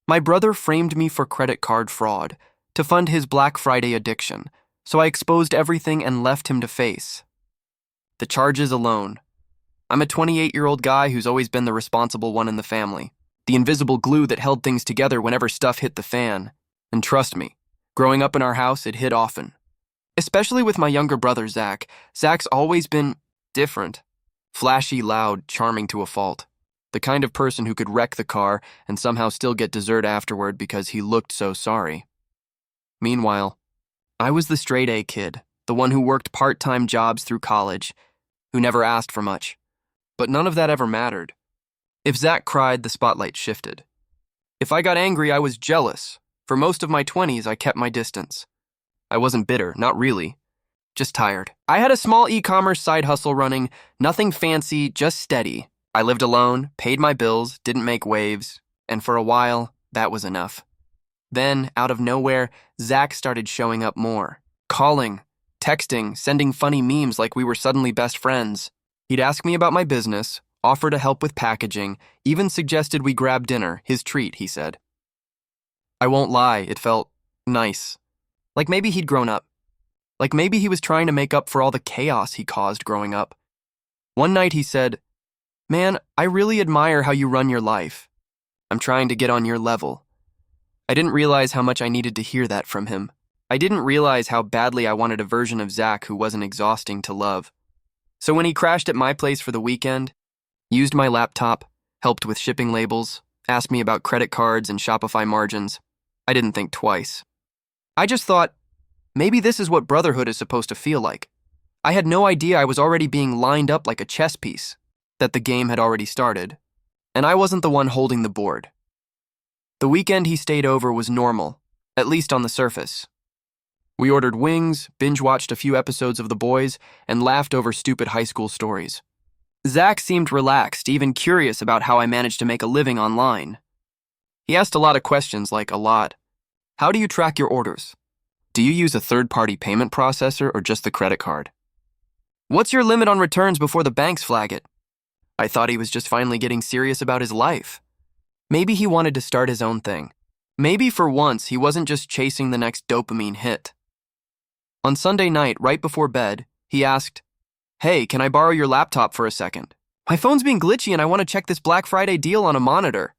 My brother framed me for credit card fraud to fund his Black Friday addiction, so I exposed everything and left him to face the charges alone. I'm a 28-year-old guy who's always been the responsible one in the family, the invisible glue that held things together whenever stuff hit the fan. And trust me, growing up in our house, it hit often. Especially with my younger brother, Zach. Zach's always been different. Flashy, loud, charming to a fault. The kind of person who could wreck the car and somehow still get dessert afterward because he looked so sorry. Meanwhile, I was the straight-A kid, the one who worked part-time jobs through college, who never asked for much. But none of that ever mattered. If Zach cried, the spotlight shifted. If I got angry, I was jealous. For most of my 20s, I kept my distance. I wasn't bitter, not really. Just tired. I had a small e-commerce side hustle running, nothing fancy, just steady. I lived alone, paid my bills, didn't make waves, and for a while, that was enough. Then, out of nowhere, Zach started showing up more. Calling, texting, sending funny memes like we were suddenly best friends. He'd ask me about my business, offer to help with packaging, even suggested we grab dinner, his treat, he said. I won't lie, it felt nice. Like maybe he'd grown up. Like maybe he was trying to make up for all the chaos he caused growing up. One night he said, "Man, I really admire how you run your life. I'm trying to get on your level." I didn't realize how much I needed to hear that from him. I didn't realize how badly I wanted a version of Zach who wasn't exhausting to love. So when he crashed at my place for the weekend, used my laptop, helped with shipping labels, asked me about credit cards and Shopify margins, I didn't think twice. I just thought, maybe this is what brotherhood is supposed to feel like. I had no idea I was already being lined up like a chess piece, that the game had already started, and I wasn't the one holding the board. The weekend he stayed over was normal, at least on the surface. We ordered wings, binge-watched a few episodes of The Boys, and laughed over stupid high school stories. Zach seemed relaxed, even curious about how I managed to make a living online. He asked a lot of questions, like a lot. How do you track your orders? Do you use a third-party payment processor or just the credit card? What's your limit on returns before the banks flag it? I thought he was just finally getting serious about his life. Maybe he wanted to start his own thing. Maybe for once he wasn't just chasing the next dopamine hit. On Sunday night, right before bed, he asked, "Hey, can I borrow your laptop for a second? My phone's being glitchy and I want to check this Black Friday deal on a monitor."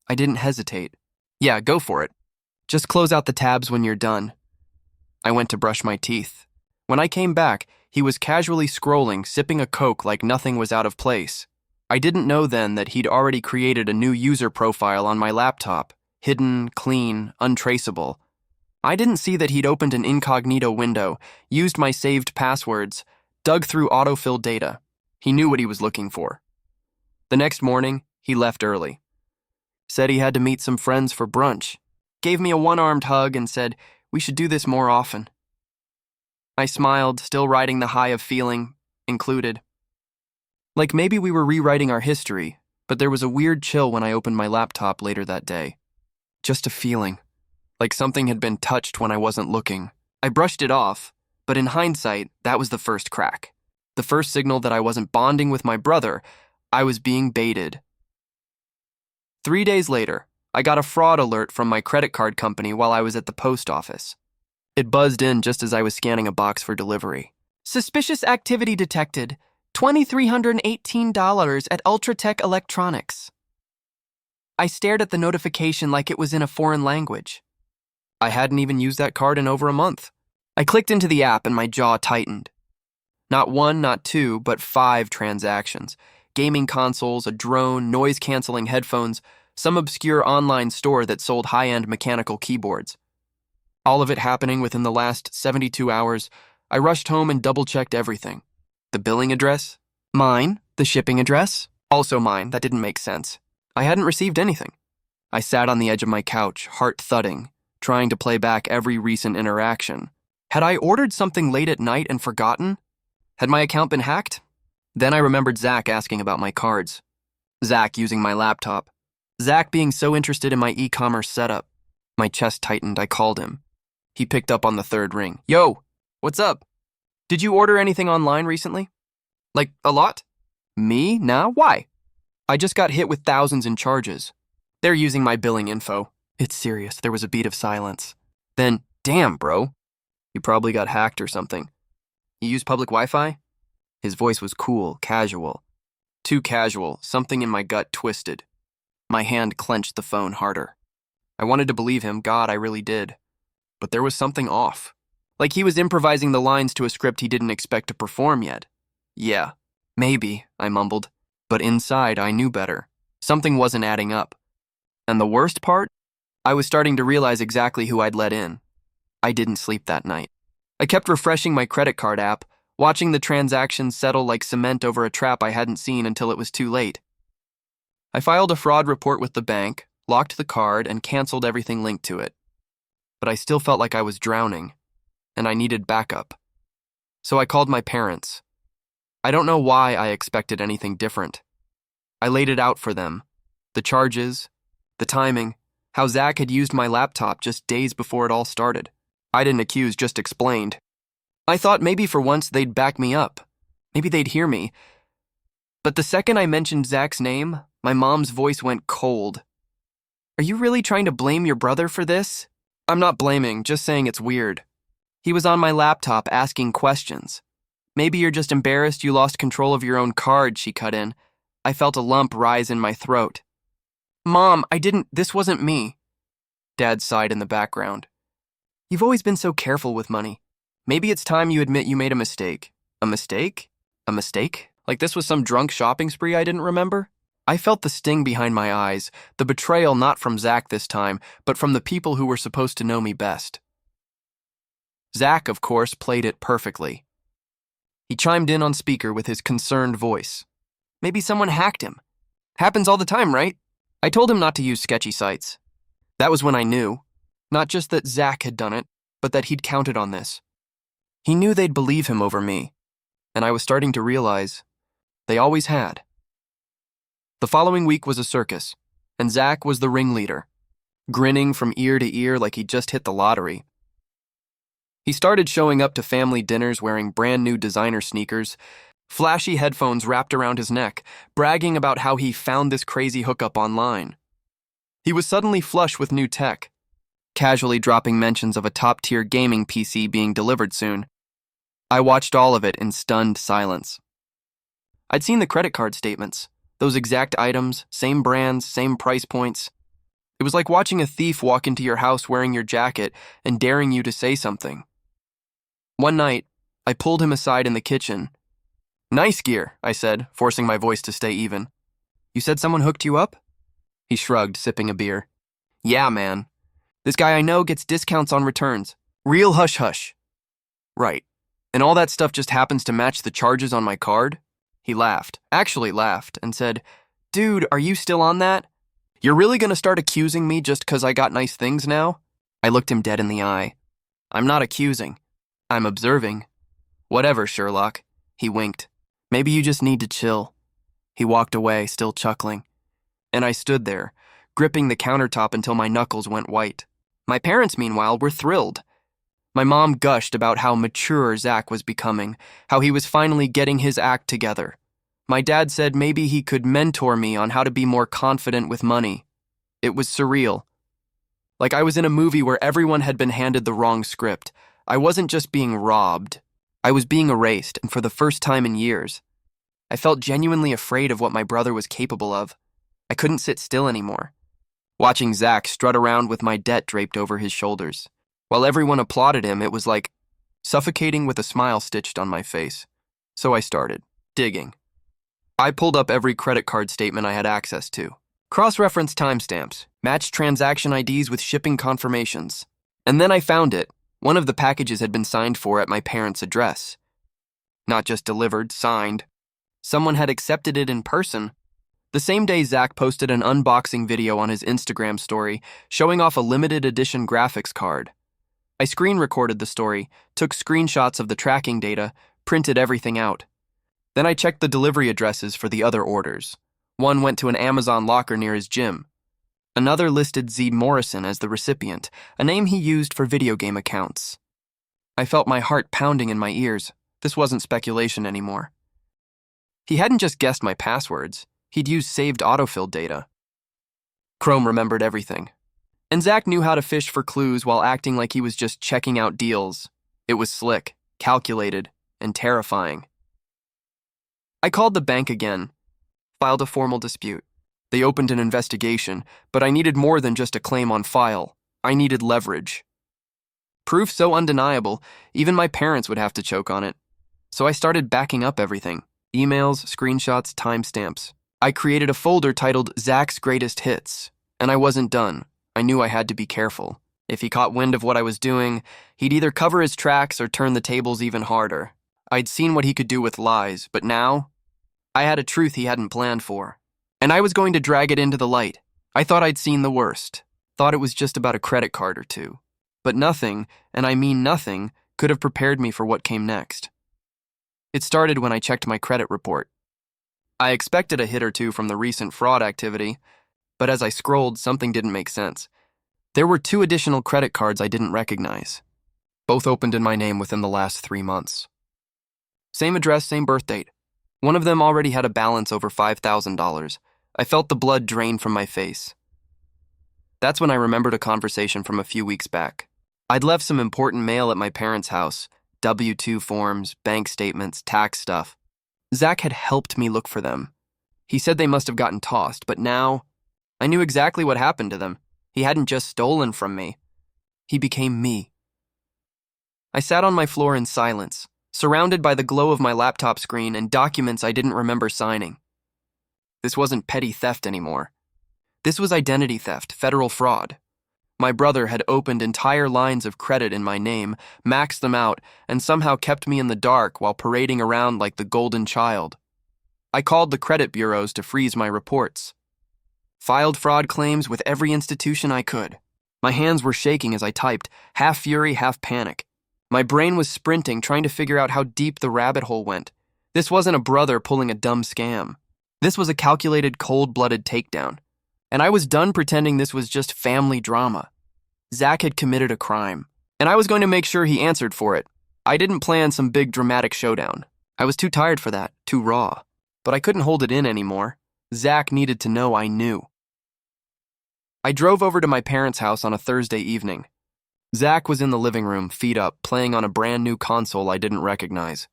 I didn't hesitate. "Yeah, go for it. Just close out the tabs when you're done." I went to brush my teeth. When I came back, he was casually scrolling, sipping a Coke like nothing was out of place. I didn't know then that he'd already created a new user profile on my laptop, hidden, clean, untraceable. I didn't see that he'd opened an incognito window, used my saved passwords, dug through autofill data. He knew what he was looking for. The next morning, he left early. Said he had to meet some friends for brunch. Gave me a one-armed hug and said, "We should do this more often." I smiled, still riding the high of feeling included. Like maybe we were rewriting our history, but there was a weird chill when I opened my laptop later that day. Just a feeling. Like something had been touched when I wasn't looking. I brushed it off, but in hindsight, that was the first crack. The first signal that I wasn't bonding with my brother, I was being baited. 3 days later, I got a fraud alert from my credit card company while I was at the post office. It buzzed in just as I was scanning a box for delivery. "Suspicious activity detected. $2,318 at Ultratech Electronics." I stared at the notification like it was in a foreign language. I hadn't even used that card in over a month. I clicked into the app and my jaw tightened. Not one, not two, but 5 transactions. Gaming consoles, a drone, noise-canceling headphones, some obscure online store that sold high-end mechanical keyboards. All of it happening within the last 72 hours, I rushed home and double-checked everything. The billing address? Mine. The shipping address? Also mine. That didn't make sense. I hadn't received anything. I sat on the edge of my couch, heart thudding, trying to play back every recent interaction. Had I ordered something late at night and forgotten? Had my account been hacked? Then I remembered Zach asking about my cards. Zach using my laptop. Zach being so interested in my e-commerce setup. My chest tightened. I called him. He picked up on the 3rd ring. "Yo, what's up? Did you order anything online recently? Like, a lot?" "Me? Nah, why?" "I just got hit with thousands in charges." They're using my billing info. It's serious. There was a beat of silence. Then, damn, bro. You probably got hacked or something. You use public Wi-Fi? His voice was cool, casual. Too casual, something in my gut twisted. My hand clenched the phone harder. I wanted to believe him, God, I really did. But there was something off. Like he was improvising the lines to a script he didn't expect to perform yet. Yeah, maybe, I mumbled. But inside, I knew better. Something wasn't adding up. And the worst part? I was starting to realize exactly who I'd let in. I didn't sleep that night. I kept refreshing my credit card app, watching the transactions settle like cement over a trap I hadn't seen until it was too late. I filed a fraud report with the bank, locked the card, and canceled everything linked to it. But I still felt like I was drowning, and I needed backup. So I called my parents. I don't know why I expected anything different. I laid it out for them. The charges, the timing, how Zach had used my laptop just days before it all started. I didn't accuse, just explained. I thought maybe for once they'd back me up. Maybe they'd hear me. But the second I mentioned Zach's name, my mom's voice went cold. Are you really trying to blame your brother for this? I'm not blaming, just saying it's weird. He was on my laptop asking questions. Maybe you're just embarrassed you lost control of your own card, she cut in. I felt a lump rise in my throat. Mom, this wasn't me. Dad sighed in the background. You've always been so careful with money. Maybe it's time you admit you made a mistake. A mistake? A mistake? Like this was some drunk shopping spree I didn't remember? I felt the sting behind my eyes, the betrayal not from Zach this time, but from the people who were supposed to know me best. Zach, of course, played it perfectly. He chimed in on speaker with his concerned voice. Maybe someone hacked him. Happens all the time, right? I told him not to use sketchy sites. That was when I knew. Not just that Zach had done it, but that he'd counted on this. He knew they'd believe him over me, and I was starting to realize they always had. The following week was a circus, and Zach was the ringleader, grinning from ear to ear like he'd just hit the lottery. He started showing up to family dinners wearing brand new designer sneakers, flashy headphones wrapped around his neck, bragging about how he found this crazy hookup online. He was suddenly flush with new tech, casually dropping mentions of a top-tier gaming PC being delivered soon. I watched all of it in stunned silence. I'd seen the credit card statements, those exact items, same brands, same price points. It was like watching a thief walk into your house wearing your jacket and daring you to say something. One night, I pulled him aside in the kitchen. Nice gear, I said, forcing my voice to stay even. You said someone hooked you up? He shrugged, sipping a beer. Yeah, man. This guy I know gets discounts on returns. Real hush-hush. Right. And all that stuff just happens to match the charges on my card? He laughed, actually laughed, and said, Dude, are you still on that? You're really gonna start accusing me just 'cause I got nice things now? I looked him dead in the eye. I'm not accusing. I'm observing. Whatever, Sherlock. He winked. Maybe you just need to chill. He walked away, still chuckling. And I stood there, gripping the countertop until my knuckles went white. My parents, meanwhile, were thrilled. My mom gushed about how mature Zach was becoming, how he was finally getting his act together. My dad said maybe he could mentor me on how to be more confident with money. It was surreal. Like I was in a movie where everyone had been handed the wrong script. I wasn't just being robbed. I was being erased, and for the first time in years. I felt genuinely afraid of what my brother was capable of. I couldn't sit still anymore. Watching Zach strut around with my debt draped over his shoulders. While everyone applauded him, it was like suffocating with a smile stitched on my face. So I started digging. I pulled up every credit card statement I had access to. Cross-referenced timestamps, matched transaction IDs with shipping confirmations. And then I found it. One of the packages had been signed for at my parents' address. Not just delivered, signed. Someone had accepted it in person. The same day, Zach posted an unboxing video on his Instagram story showing off a limited edition graphics card. I screen recorded the story, took screenshots of the tracking data, printed everything out. Then I checked the delivery addresses for the other orders. One went to an Amazon locker near his gym. Another listed Z. Morrison as the recipient, a name he used for video game accounts. I felt my heart pounding in my ears. This wasn't speculation anymore. He hadn't just guessed my passwords. He'd used saved autofill data. Chrome remembered everything. And Zach knew how to fish for clues while acting like he was just checking out deals. It was slick, calculated, and terrifying. I called the bank again, filed a formal dispute. They opened an investigation, but I needed more than just a claim on file. I needed leverage. Proof so undeniable, even my parents would have to choke on it. So I started backing up everything. Emails, screenshots, timestamps. I created a folder titled Zach's Greatest Hits, and I wasn't done. I knew I had to be careful. If he caught wind of what I was doing, he'd either cover his tracks or turn the tables even harder. I'd seen what he could do with lies, but now I had a truth he hadn't planned for. And I was going to drag it into the light. I thought I'd seen the worst. Thought it was just about a credit card or two. But nothing, and I mean nothing, could have prepared me for what came next. It started when I checked my credit report. I expected a hit or two from the recent fraud activity, but as I scrolled, something didn't make sense. There were 2 additional credit cards I didn't recognize. Both opened in my name within the last 3 months. Same address, same birth date. One of them already had a balance over $5,000. I felt the blood drain from my face. That's when I remembered a conversation from a few weeks back. I'd left some important mail at my parents' house, W-2 forms, bank statements, tax stuff. Zach had helped me look for them. He said they must have gotten tossed, but now I knew exactly what happened to them. He hadn't just stolen from me. He became me. I sat on my floor in silence, surrounded by the glow of my laptop screen and documents I didn't remember signing. This wasn't petty theft anymore. This was identity theft, federal fraud. My brother had opened entire lines of credit in my name, maxed them out, and somehow kept me in the dark while parading around like the golden child. I called the credit bureaus to freeze my reports. Filed fraud claims with every institution I could. My hands were shaking as I typed, half fury, half panic. My brain was sprinting, trying to figure out how deep the rabbit hole went. This wasn't a brother pulling a dumb scam. This was a calculated, cold-blooded takedown. And I was done pretending this was just family drama. Zach had committed a crime, and I was going to make sure he answered for it. I didn't plan some big dramatic showdown. I was too tired for that, too raw. But I couldn't hold it in anymore. Zach needed to know I knew. I drove over to my parents' house on a Thursday evening. Zach was in the living room, feet up, playing on a brand new console I didn't recognize.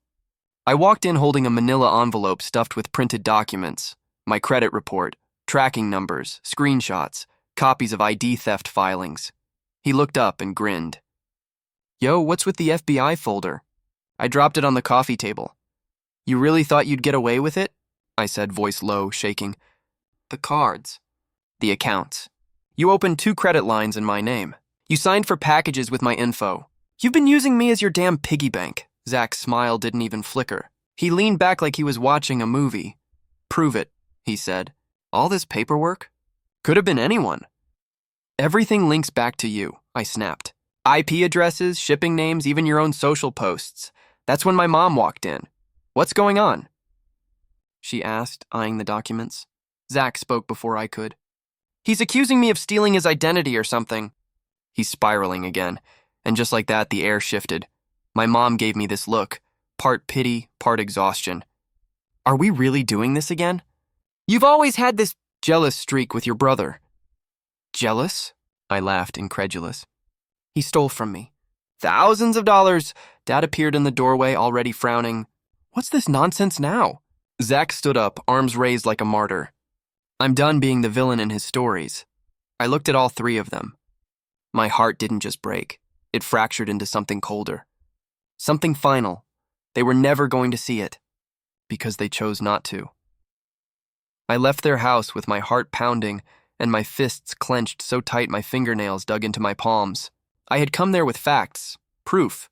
I walked in holding a manila envelope stuffed with printed documents, my credit report, tracking numbers, screenshots, copies of ID theft filings. He looked up and grinned. "Yo, what's with the FBI folder?" I dropped it on the coffee table. "You really thought you'd get away with it?" I said, voice low, shaking. "The cards. The accounts. You opened 2 credit lines in my name. You signed for packages with my info. You've been using me as your damn piggy bank." Zach's smile didn't even flicker. He leaned back like he was watching a movie. "Prove it," he said. "All this paperwork? Could have been anyone." "Everything links back to you," I snapped. "IP addresses, shipping names, even your own social posts. That's when my mom walked in. What's going on?" she asked, eyeing the documents. Zach spoke before I could. "He's accusing me of stealing his identity or something." He's spiraling again, and just like that, the air shifted. My mom gave me this look, part pity, part exhaustion. "Are we really doing this again? You've always had this jealous streak with your brother." "Jealous?" I laughed, incredulous. "He stole from me. Thousands of dollars." Dad appeared in the doorway, already frowning. "What's this nonsense now?" Zach stood up, arms raised like a martyr. I'm done being the villain in his stories. I looked at all 3 of them. My heart didn't just break. It fractured into something colder. Something final. They were never going to see it. Because they chose not to. I left their house with my heart pounding and my fists clenched so tight my fingernails dug into my palms. I had come there with facts, proof.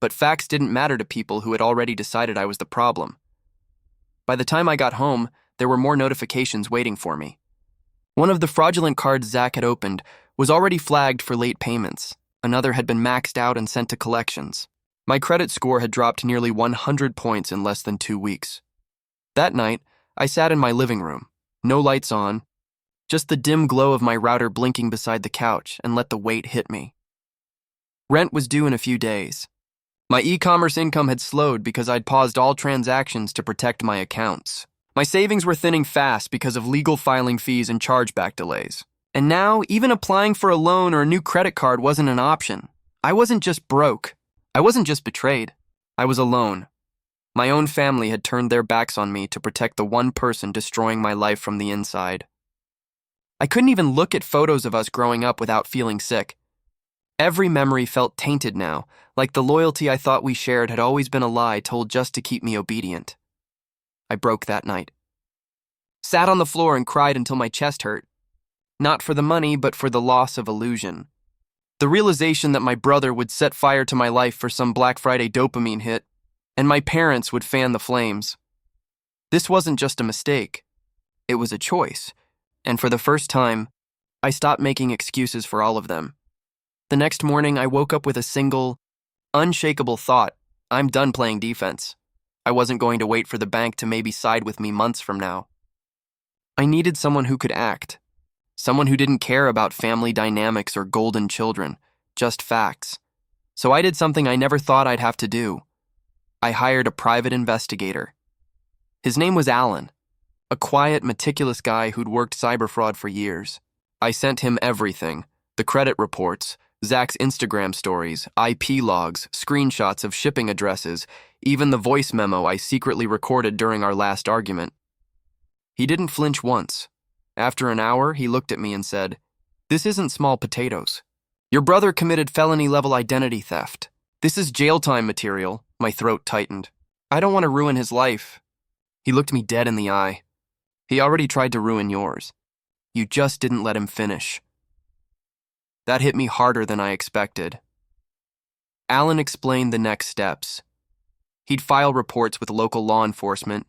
But facts didn't matter to people who had already decided I was the problem. By the time I got home, there were more notifications waiting for me. One of the fraudulent cards Zach had opened was already flagged for late payments. Another had been maxed out and sent to collections. My credit score had dropped nearly 100 points in less than 2 weeks. That night, I sat in my living room, no lights on, just the dim glow of my router blinking beside the couch, and let the weight hit me. Rent was due in a few days. My e-commerce income had slowed because I'd paused all transactions to protect my accounts. My savings were thinning fast because of legal filing fees and chargeback delays. And now, even applying for a loan or a new credit card wasn't an option. I wasn't just broke. I wasn't just betrayed. I was alone. My own family had turned their backs on me to protect the one person destroying my life from the inside. I couldn't even look at photos of us growing up without feeling sick. Every memory felt tainted now, like the loyalty I thought we shared had always been a lie told just to keep me obedient. I broke that night. Sat on the floor and cried until my chest hurt. Not for the money, but for the loss of illusion. The realization that my brother would set fire to my life for some Black Friday dopamine hit, and my parents would fan the flames. This wasn't just a mistake. It was a choice, and for the first time, I stopped making excuses for all of them. The next morning, I woke up with a single, unshakable thought: I'm done playing defense. I wasn't going to wait for the bank to maybe side with me months from now. I needed someone who could act. Someone who didn't care about family dynamics or golden children, just facts. So I did something I never thought I'd have to do. I hired a private investigator. His name was Alan, a quiet, meticulous guy who'd worked cyber fraud for years. I sent him everything: the credit reports, Zach's Instagram stories, IP logs, screenshots of shipping addresses, even the voice memo I secretly recorded during our last argument. He didn't flinch once. After an hour, he looked at me and said, "This isn't small potatoes. Your brother committed felony-level identity theft. This is jail time material." My throat tightened. "I don't want to ruin his life." He looked me dead in the eye. "He already tried to ruin yours. You just didn't let him finish." That hit me harder than I expected. Alan explained the next steps. He'd file reports with local law enforcement,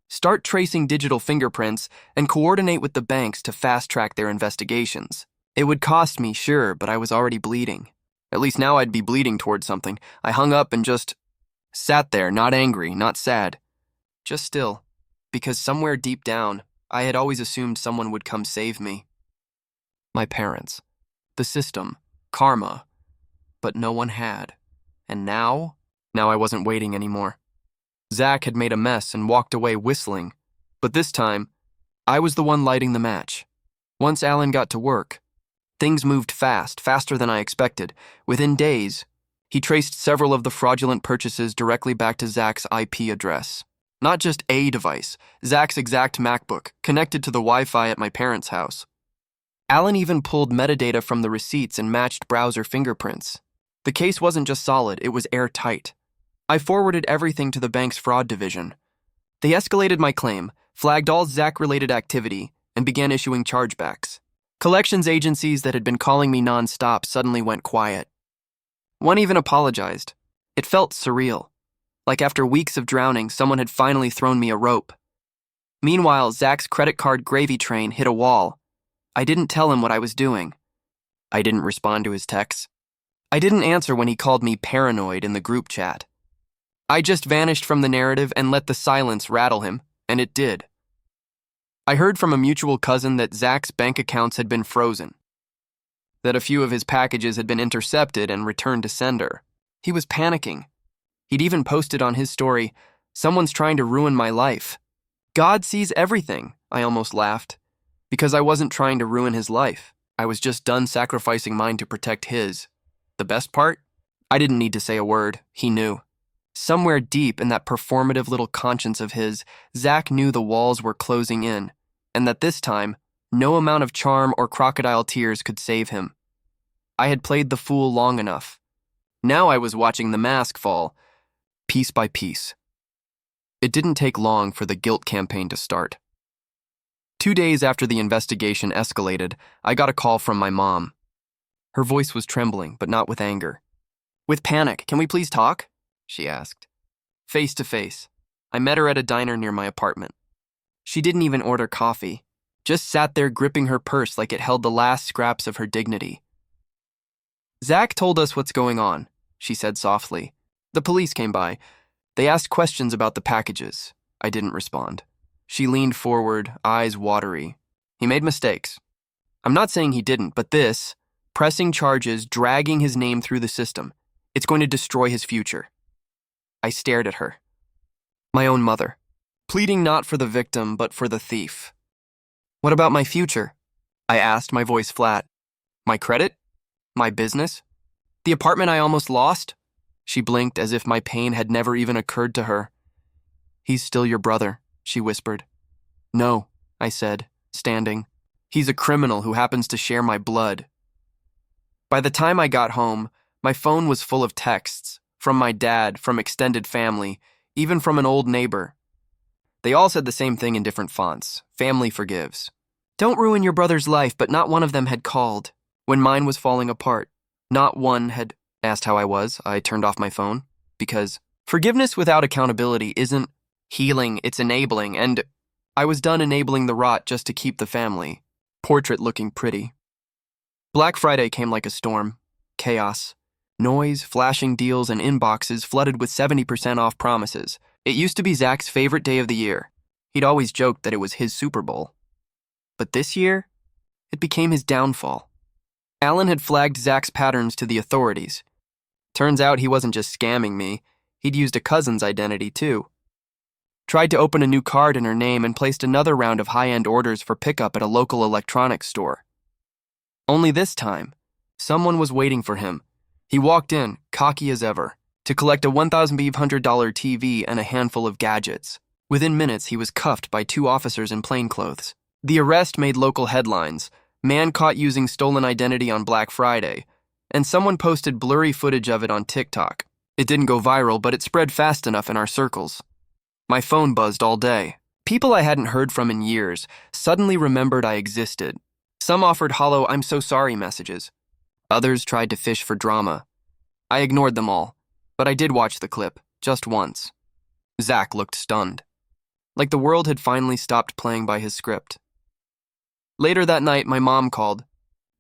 start tracing digital fingerprints, and coordinate with the banks to fast-track their investigations. It would cost me, sure, but I was already bleeding. At least now I'd be bleeding towards something. I hung up and just sat there, not angry, not sad. Just still, because somewhere deep down, I had always assumed someone would come save me. My parents, the system, karma, but no one had. And now I wasn't waiting anymore. Zach had made a mess and walked away whistling, but this time, I was the one lighting the match. Once Alan got to work, things moved fast, faster than I expected. Within days, he traced several of the fraudulent purchases directly back to Zach's IP address. Not just a device, Zach's exact MacBook, connected to the Wi-Fi at my parents' house. Alan even pulled metadata from the receipts and matched browser fingerprints. The case wasn't just solid, it was airtight. I forwarded everything to the bank's fraud division. They escalated my claim, flagged all Zach-related activity, and began issuing chargebacks. Collections agencies that had been calling me non-stop suddenly went quiet. One even apologized. It felt surreal. Like after weeks of drowning, someone had finally thrown me a rope. Meanwhile, Zach's credit card gravy train hit a wall. I didn't tell him what I was doing. I didn't respond to his texts. I didn't answer when he called me paranoid in the group chat. I just vanished from the narrative and let the silence rattle him, and it did. I heard from a mutual cousin that Zach's bank accounts had been frozen, that a few of his packages had been intercepted and returned to sender. He was panicking. He'd even posted on his story, "Someone's trying to ruin my life." God sees everything, I almost laughed, because I wasn't trying to ruin his life. I was just done sacrificing mine to protect his. The best part? I didn't need to say a word. He knew. Somewhere deep in that performative little conscience of his, Zach knew the walls were closing in, and that this time, no amount of charm or crocodile tears could save him. I had played the fool long enough. Now I was watching the mask fall, piece by piece. It didn't take long for the guilt campaign to start. 2 days after the investigation escalated, I got a call from my mom. Her voice was trembling, but not with anger. "With panic, can we please talk?" she asked. Face to face. I met her at a diner near my apartment. She didn't even order coffee, just sat there gripping her purse like it held the last scraps of her dignity. "Zach told us what's going on," she said softly. "The police came by. They asked questions about the packages." I didn't respond. She leaned forward, eyes watery. "He made mistakes. I'm not saying he didn't, but this, pressing charges, dragging his name through the system, it's going to destroy his future." I stared at her. My own mother. pleading not for the victim, but for the thief. What about my future? I asked, my voice flat. My credit? My business? The apartment I almost lost? She blinked as if my pain had never even occurred to her. He's still your brother, she whispered. No, I said, standing. He's a criminal who happens to share my blood. By the time I got home, my phone was full of texts, from my dad, from extended family, even from an old neighbor. They all said the same thing in different fonts. Family forgives. Don't ruin your brother's life, but not one of them had called. When mine was falling apart, not one had asked how I was. I turned off my phone, because forgiveness without accountability isn't healing, it's enabling, and I was done enabling the rot just to keep the family. Portrait looking pretty. Black Friday came like a storm. Chaos. Noise, flashing deals, and inboxes flooded with 70% off promises. It used to be Zach's favorite day of the year. He'd always joked that it was his Super Bowl. But this year, it became his downfall. Alan had flagged Zach's patterns to the authorities. Turns out he wasn't just scamming me, he'd used a cousin's identity too. Tried to open a new card in her name and placed another round of high-end orders for pickup at a local electronics store. Only this time, someone was waiting for him. He walked in, cocky as ever, to collect a $1,500 TV and a handful of gadgets. Within minutes, he was cuffed by 2 officers in plainclothes. The arrest made local headlines. Man caught using stolen identity on Black Friday, and someone posted blurry footage of it on TikTok. It didn't go viral, but it spread fast enough in our circles. My phone buzzed all day. People I hadn't heard from in years suddenly remembered I existed. Some offered hollow "I'm so sorry" messages. Others tried to fish for drama. I ignored them all, but I did watch the clip, just once. Zach looked stunned, like the world had finally stopped playing by his script. Later that night, my mom called.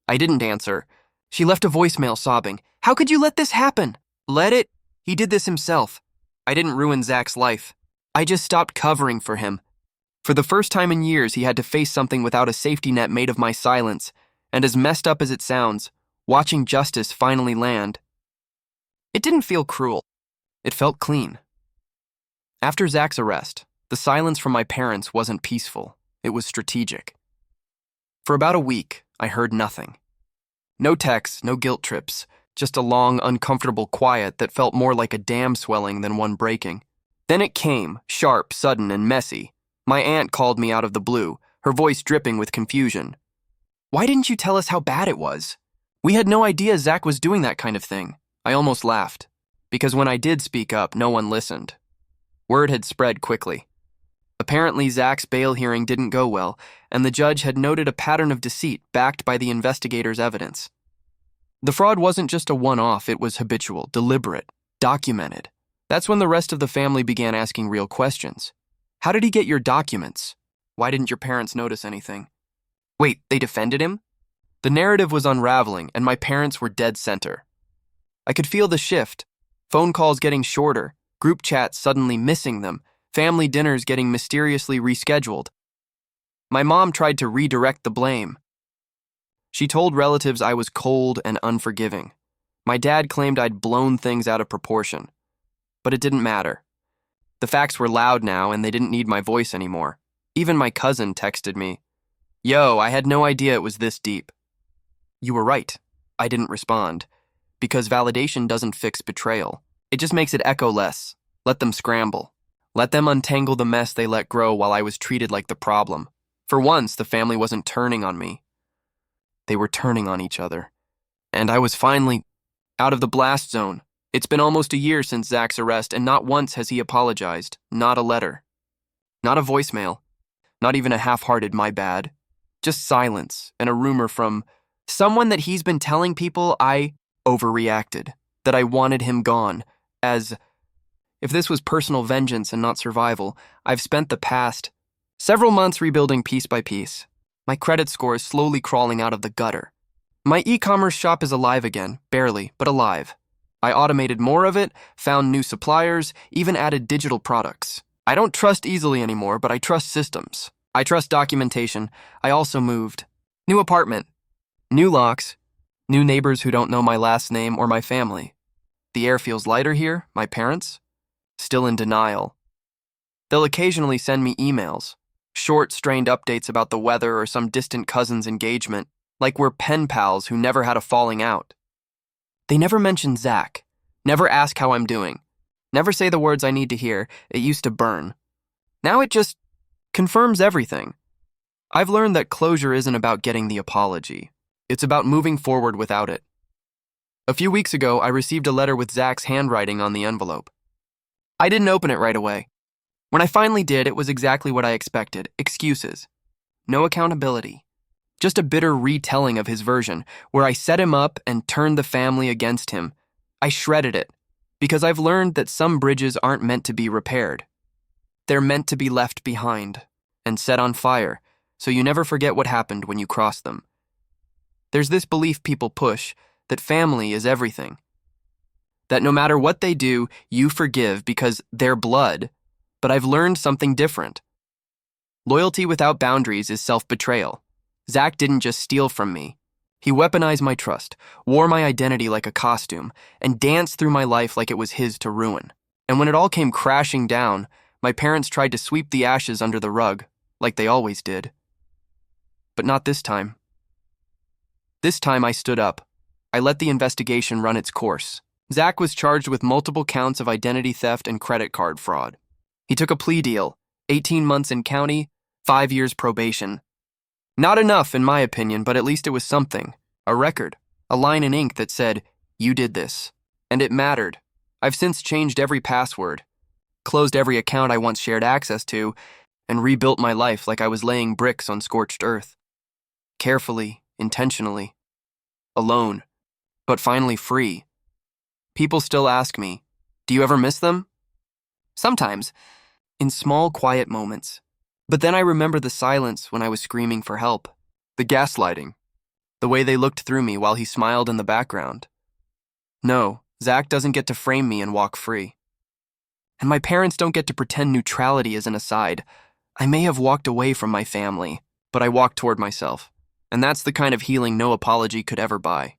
I didn't answer. She left a voicemail sobbing. How could you let this happen? Let it? He did this himself. I didn't ruin Zach's life. I just stopped covering for him. For the first time in years, he had to face something without a safety net made of my silence, and as messed up as it sounds, watching justice finally land. It didn't feel cruel. It felt clean. After Zach's arrest, the silence from my parents wasn't peaceful. It was strategic. For about a week, I heard nothing. No texts, no guilt trips, just a long, uncomfortable quiet that felt more like a dam swelling than one breaking. Then it came, sharp, sudden, and messy. My aunt called me out of the blue, her voice dripping with confusion. Why didn't you tell us how bad it was? We had no idea Zach was doing that kind of thing. I almost laughed, because when I did speak up, no one listened. Word had spread quickly. Apparently, Zach's bail hearing didn't go well, and the judge had noted a pattern of deceit backed by the investigators' evidence. The fraud wasn't just a one-off, it was habitual, deliberate, documented. That's when the rest of the family began asking real questions. How did he get your documents? Why didn't your parents notice anything? Wait, they defended him? The narrative was unraveling, and my parents were dead center. I could feel the shift. Phone calls getting shorter, group chats suddenly missing them, family dinners getting mysteriously rescheduled. My mom tried to redirect the blame. She told relatives I was cold and unforgiving. My dad claimed I'd blown things out of proportion. But it didn't matter. The facts were loud now, and they didn't need my voice anymore. Even my cousin texted me. Yo, I had no idea it was this deep. You were right. I didn't respond. Because validation doesn't fix betrayal. It just makes it echo less. Let them scramble. Let them untangle the mess they let grow while I was treated like the problem. For once, the family wasn't turning on me. They were turning on each other. And I was finally out of the blast zone. It's been almost a year since Zach's arrest, and not once has he apologized. Not a letter. Not a voicemail. Not even a half-hearted "my bad." Just silence and a rumor from someone that he's been telling people I overreacted, that I wanted him gone, as if this was personal vengeance and not survival. I've spent the past several months rebuilding piece by piece. My credit score is slowly crawling out of the gutter. My e-commerce shop is alive again, barely, but alive. I automated more of it, found new suppliers, even added digital products. I don't trust easily anymore, but I trust systems. I trust documentation. I also moved. New apartment. New locks. New neighbors who don't know my last name or my family. The air feels lighter here, my parents. Still in denial. They'll occasionally send me emails, short, strained updates about the weather or some distant cousin's engagement, like we're pen pals who never had a falling out. They never mention Zach, never ask how I'm doing, never say the words I need to hear. It used to burn. Now it just confirms everything. I've learned that closure isn't about getting the apology. It's about moving forward without it. A few weeks ago, I received a letter with Zach's handwriting on the envelope. I didn't open it right away. When I finally did, it was exactly what I expected. Excuses. No accountability. Just a bitter retelling of his version, where I set him up and turned the family against him. I shredded it, because I've learned that some bridges aren't meant to be repaired. They're meant to be left behind and set on fire, so you never forget what happened when you cross them. There's this belief people push that family is everything. That no matter what they do, you forgive because they're blood. But I've learned something different. Loyalty without boundaries is self-betrayal. Zach didn't just steal from me. He weaponized my trust, wore my identity like a costume, and danced through my life like it was his to ruin. And when it all came crashing down, my parents tried to sweep the ashes under the rug, like they always did. But not this time. This time I stood up. I let the investigation run its course. Zach was charged with multiple counts of identity theft and credit card fraud. He took a plea deal, 18 months in county, 5 years probation. Not enough, in my opinion, but at least it was something. A record, a line in ink that said, "You did this." And it mattered. I've since changed every password, closed every account I once shared access to, and rebuilt my life like I was laying bricks on scorched earth. Carefully, intentionally. Alone, but finally free. People still ask me, "Do you ever miss them?" Sometimes, in small, quiet moments. But then I remember the silence when I was screaming for help, the gaslighting, the way they looked through me while he smiled in the background. No, Zach doesn't get to frame me and walk free. And my parents don't get to pretend neutrality is an aside. I may have walked away from my family, but I walked toward myself. And that's the kind of healing no apology could ever buy.